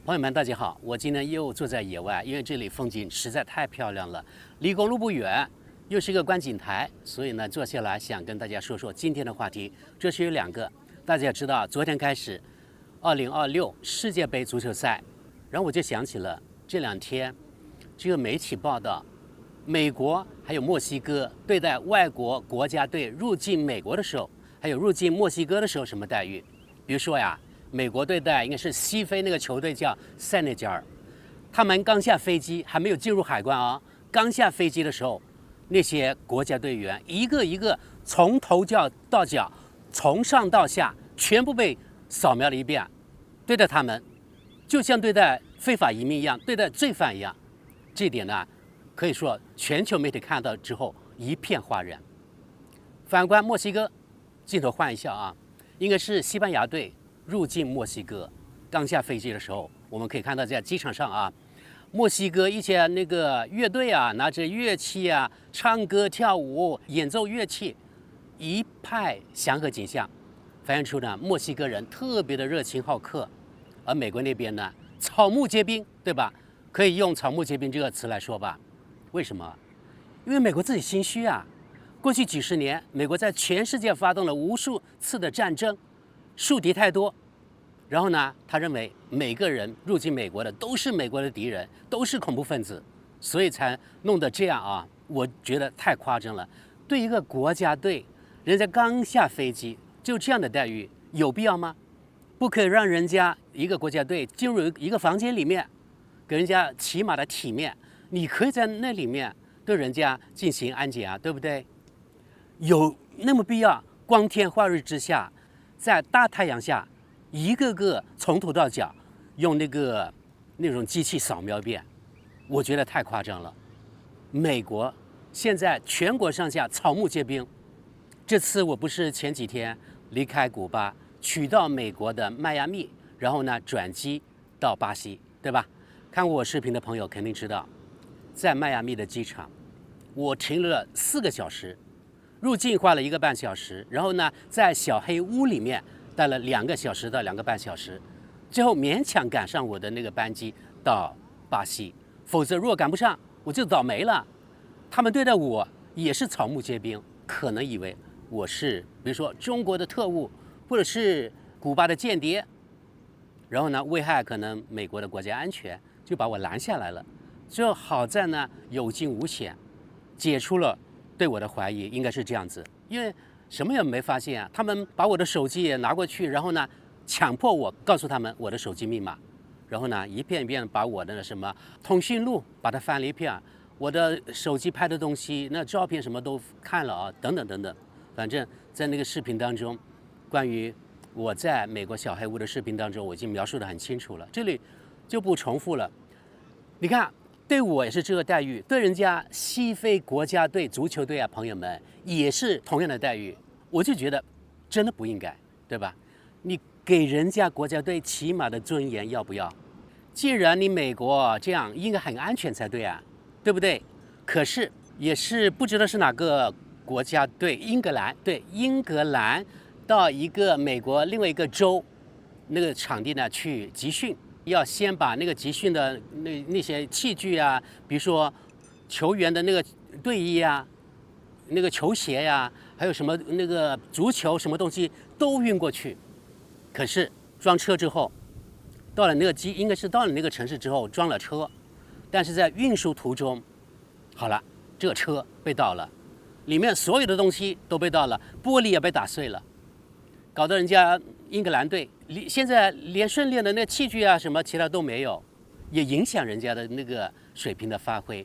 朋友們，大家好！我今天又坐在野外，因為這裡風景實在太漂亮了，離公路不遠，又是一個觀景台，所以呢，坐下來想跟大家說說今天的話題。這是有兩個，大家也知道，昨天開始2026世界杯足球賽，然後我就想起了這兩天這個媒體報道，美國還有墨西哥對待外國國家隊入境美國的時候，還有入境墨西哥的時候什麼待遇？比如說呀。美國对待應該是西非那個球隊叫塞內加爾，他們剛下飛機還沒有進入海關啊，剛下飛機的時候，那些國家隊員一個一個從頭到腳，從上到下全部被掃描了一遍，對待他們就像對待非法移民一樣，對待罪犯一樣。這一點呢，可以說全球媒體看到之後一片譁然。反觀墨西哥，鏡頭換一下啊，應該是西班牙隊入境墨西哥，剛下飛機的時候，我們可以看到在機場上啊，墨西哥一些那個樂隊啊，拿着樂器啊，唱歌跳舞，演奏樂器，一派祥和景象，反映出呢墨西哥人特別的熱情好客，而美國那邊呢草木皆兵，對吧？可以用草木皆兵這個詞來說吧？為什麼？因為美國自己心虛啊，過去幾十年，美國在全世界發動了無數次的戰爭。樹敵太多，然後呢，他認為每個人入境美國的都是美國的敌人，都是恐怖分子，所以才弄得這樣啊！我覺得太誇張了。對一個國家隊，人家剛下飛機就這樣的待遇，有必要嗎？不可以讓人家一個國家隊進入一個房間裡面，給人家起碼的體面。你可以在那裡面對人家進行安檢啊，對不對？有那麼必要？光天化日之下。在大太陽下，一個個從頭到腳用那種機器掃描一遍，我覺得太誇張了。美國現在全國上下草木皆兵。這次我不是前幾天離開古巴，去到美國的邁阿密，然後呢轉機到巴西，對吧？看過我視頻的朋友肯定知道，在邁阿密的機場，我停了4個小時。入境花了1個半小時，然後呢，在小黑屋裡面待了2個小時到2個半小時，最後勉強趕上我的那個班機到巴西，否則如果趕不上，我就倒霉了。他們對待我也是草木皆兵，可能以為我是比如說中國的特務，或者是古巴的間諜，然後呢危害可能美國的國家安全，就把我攔下來了。最後好在呢有驚無險，解除了對我的懷疑，應該是這樣子，因為什麼也沒發現啊。他們把我的手機也拿過去，然後呢，強迫我告訴他們我的手機密碼，然後呢，一遍一遍把我的什麼通訊錄把它翻了一遍，我的手機拍的東西，那照片什麼都看了啊，等等等等。反正在那個視頻當中，關於我在美國小黑屋的視頻當中，我已經描述得很清楚了，這裡就不重複了。你看。對我也是這個待遇，對人家西非國家隊足球隊啊，朋友們也是同樣的待遇，我就覺得真的不應該，對吧？你給人家國家隊起碼的尊嚴要不要？既然你美國這樣，應該很安全才對啊，對不對？可是也是不知道是哪個國家隊，英格蘭，對，英格蘭到一個美國另外一個州那個場地呢去集訓。要先把那個集訓的那些器具啊，比如說球員的那個隊衣啊，那個球鞋呀，還有什麼那個足球什麼東西都運過去。可是裝車之後，到了那個應該是到了那個城市之後裝了車，但是在運輸途中，好了，這個車被盜了，裡面所有的東西都被盜了，玻璃也被打碎了，搞得人家英格蘭隊現在連訓練的那器具啊什麼其他都沒有，也影響人家的那個水平的發揮。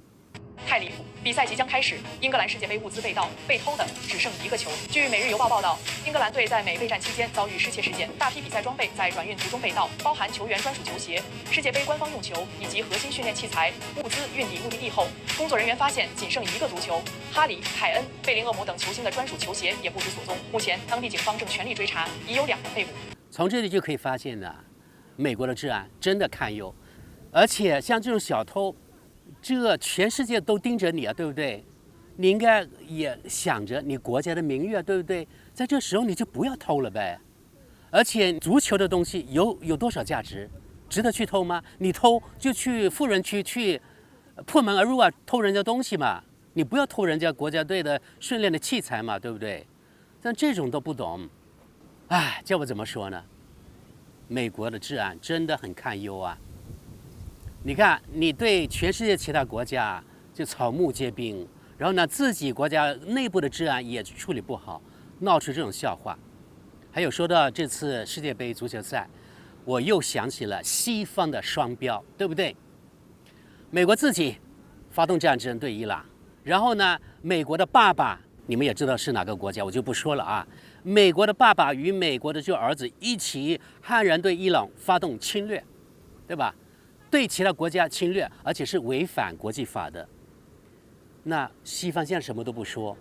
太离譜！比賽即將開始，英格蘭世界杯物資被盜，被偷的只剩1個球。據《每日郵報》報道，英格蘭隊在美備戰期間遭遇失竊事件，大批比賽裝備在轉運途中被盜，包含球員專屬球鞋、世界杯官方用球以及核心訓練器材。物資運抵目的地後，工作人員發現僅剩1個足球，哈里、凱恩、貝林厄姆等球星的專屬球鞋也不知所蹤。目前，當地警方正全力追查，已有2人被捕。從這裡就可以發現呢，美國的治安真的堪憂，而且像這種小偷，這全世界都盯着你啊，對不對？你應該也想着你國家的名譽啊，对不对？在這時候你就不要偷了唄。而且足球的東西有多少價值？值得去偷嗎？你偷就去富人区去破门而入啊，偷人家东西嘛。你不要偷人家国家队的训练的器材嘛，对不对？但这種都不懂，哎，叫我怎麼說呢？美國的治安真的很堪憂啊！你看，你對全世界其他國家就草木皆兵，然後呢，自己國家內部的治安也處理不好，鬧出這種笑話。還有說到這次世界杯足球賽，我又想起了西方的雙標，對不對？美國自己發動戰爭對伊朗，然後呢，美國的爸爸，你們也知道是哪個國家，我就不說了啊。美國的爸爸與美國的這兒子一起悍然對伊朗發動侵略，對吧？對其他國家侵略，而且是違反國際法的。那西方現在什麼都不說，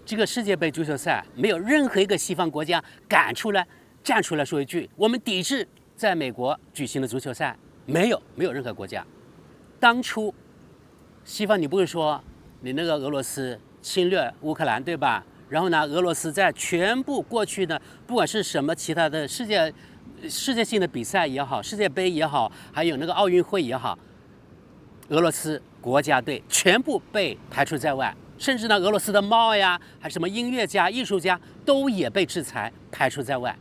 這個世界杯足球賽沒有任何一個西方國家敢出來站出來說一句我們抵制在美國舉行的足球賽，沒有任何國家。當初西方你不是說你那個俄羅斯侵略烏克蘭對吧？然後呢，俄羅斯在全部過去呢，不管是什麼其他的世界性的比賽也好，世界杯也好，還有那個奧運會也好，俄羅斯國家隊全部被排除在外，甚至呢，俄羅斯的貓呀，還什麼音樂家、藝術家都也被制裁排除在外，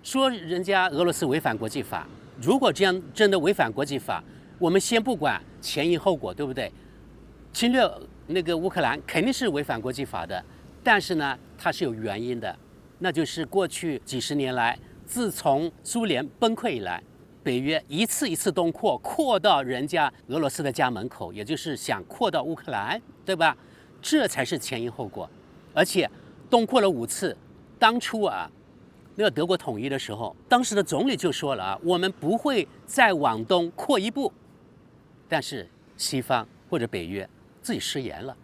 說人家俄羅斯違反國際法。如果這樣真的違反國際法，我們先不管前因後果，對不對？侵略那個烏克蘭肯定是違反國際法的，但是呢，它是有原因的，那就是過去幾十年來，自從蘇聯崩潰以來，北約一次一次東擴到人家俄羅斯的家門口，也就是想擴到烏克蘭，對吧？這才是前因後果。而且東擴了5次，當初啊，那個德國統一的時候，當時的總理就說了啊，我們不會再往東擴一步。但是西方或者北約自己失言了，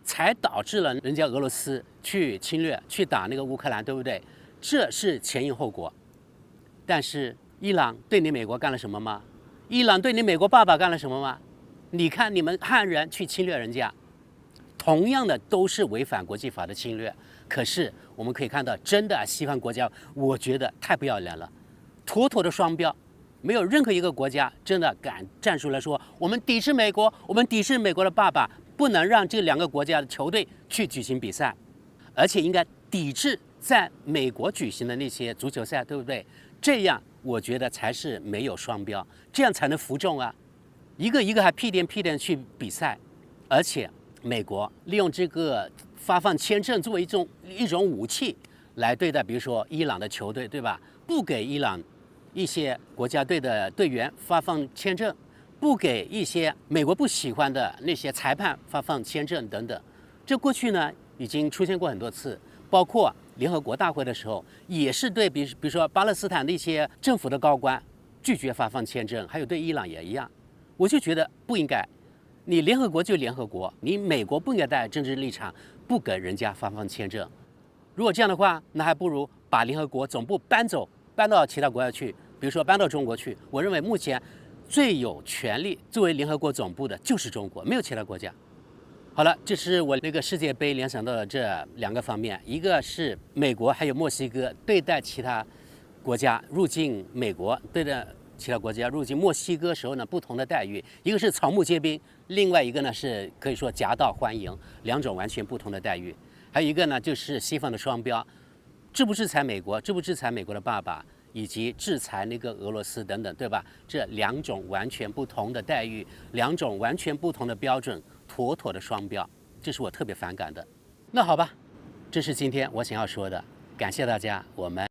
才導致了人家俄羅斯去侵略、去打那個烏克蘭，對不對？這是前因後果。但是伊朗對你美國幹了什麼嗎？伊朗對你美國爸爸幹了什麼嗎？你看你們悍然去侵略人家，同樣的都是違反國際法的侵略。可是我們可以看到，真的西方國家，我覺得太不要臉了，妥妥的雙標。沒有任何一個國家真的敢站出來說，我們抵制美國，我們抵制美國的爸爸，不能讓這2個國家的球隊去舉行比賽，而且應該抵制在美國舉行的那些足球賽，对不對？這樣我覺得才是沒有雙標，這樣才能服眾啊！一個一個還屁顛去比賽，而且美國利用這個發放簽證作為一種武器來對待，比如說伊朗的球隊，對吧？不給伊朗一些國家隊的隊員發放簽證，不給一些美國不喜歡的那些裁判發放簽證等等，這過去呢已經出現過很多次，包括聯合國大會的時候，也是對比如說巴勒斯坦的一些政府的高官拒絕發放簽證，還有對伊朗也一樣。我就覺得不應該，你聯合國就聯合國，你美國不應該帶政治立場不給人家發放簽證。如果這樣的話，那還不如把聯合国總部搬到其他國家去。比如說搬到中國去，我認為目前最有權利作為聯合國總部的就是中国，沒有其他國家。好了，这是我那個世界杯聯想到的這2個方面，一個是美國還有墨西哥對待其他國家入境美國對待其他國家入境墨西哥時候呢不同的待遇，一個是草木皆兵，另外一個呢是可以說夾道歡迎，2種完全不同的待遇。還有一個呢就是西方的雙標，制不制裁美國，制不制裁美國的爸爸，以及制裁那個俄羅斯等等，對吧？這2種完全不同的待遇，2種完全不同的標準，妥妥的雙標，這是我特別反感的。那好吧，這是今天我想要說的，感謝大家，我們